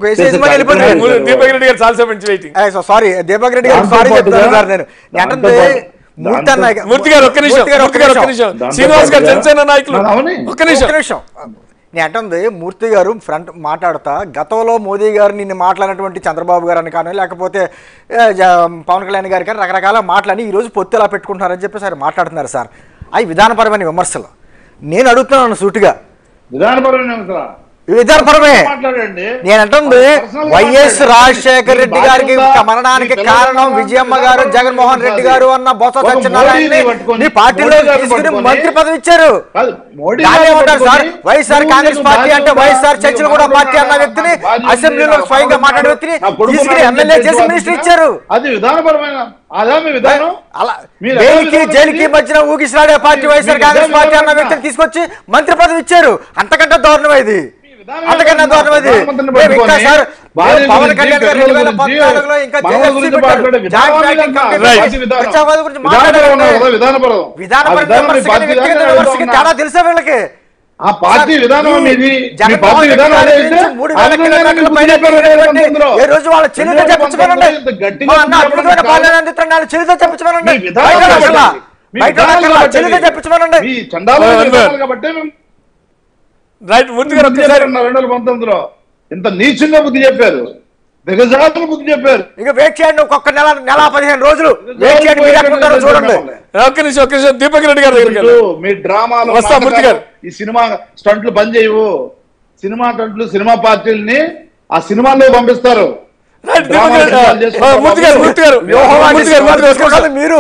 Question Deepak Reddy గారు చాలా మంచి వెయిటింగ్. సారీ దీపక్ రెడ్డి గారు సారీ చెప్తాను సార్. నేను అంటే మూర్తి గారు ఒక్క నిమిషం శ్రీనివాస్ గారు జనసేన నాయకులు ఒక్క నిమిషం. నేను అంటుంది మూర్తి గారు ఫ్రంట్ మాట్లాడతా గతంలో మోదీ గారు నిన్ను మాట్లాడినటువంటి చంద్రబాబు గారు అని కానీ లేకపోతే పవన్ కళ్యాణ్ గారి కానీ రకరకాల మాటలని ఈరోజు పొత్తు ఎలా పెట్టుకుంటున్నారని చెప్పి సార్ మాట్లాడుతున్నారు సార్. అవి విధానపరమైన విమర్శలు. నేను అడుగుతున్నాను సూటిగా విధానపరమే. నేనంటుంది వైఎస్ రాజశేఖర రెడ్డి గారికి మరణానికి కారణం విజయమ్మ గారు జగన్మోహన్ రెడ్డి గారు అన్న బొత్స సత్యనారాయణ పార్టీలో తీసుకుని మంత్రి పదవి ఇచ్చారు. సార్ వైఎస్ఆర్ కాంగ్రెస్ పార్టీ అంటే వైఎస్ఆర్ చర్చలు కూడా పార్టీ అన్న వ్యక్తిని అసెంబ్లీలో స్వయంగా మాట్లాడే వ్యక్తిని తీసుకుని ఎమ్మెల్యే చేసి మినిస్టర్ ఇచ్చారు. జైలుకి మధ్యన ఊగిసలాడే పార్టీ వైఎస్ఆర్ కాంగ్రెస్ పార్టీ అన్న వ్యక్తిని తీసుకొచ్చి మంత్రి పదవి ఇచ్చారు. అంతకంటే దారుణం ఇది. అంతకన్నా దారుణం ఇది. ఇంకా సార్ పవన్ కళ్యాణ్ గారు 2014లో ఇంకా తేడా తెలుసా వీళ్ళకి? ఆ పార్టీ విధానం ఏ రోజు వాళ్ళ చెల్లితో చెప్పించుకోనండి. చెల్లితో చెప్పించుకోనండి. చెల్లితో చెప్పించుకోనండి. రైట్ మూర్తి గారు 2019లో ఇంత నీచంగా బుద్ధి చెప్పారు, దిగజాతులు బుద్ధి చెప్పారు. ఇక వెయిట్ చేయండి. ఒక్కొక్క నెల 15 రోజులు వెయిట్ చేయండి. చూడండి. ఒక్క నిమిషం దీపక్ రెడ్డి గారు మీ డ్రామాలు ఈ సినిమా స్టంట్లు బంద్ చేయవు. సినిమా స్టంట్లు సినిమా పార్టీలని ఆ సినిమాల్లో పంపిస్తారు. మీరు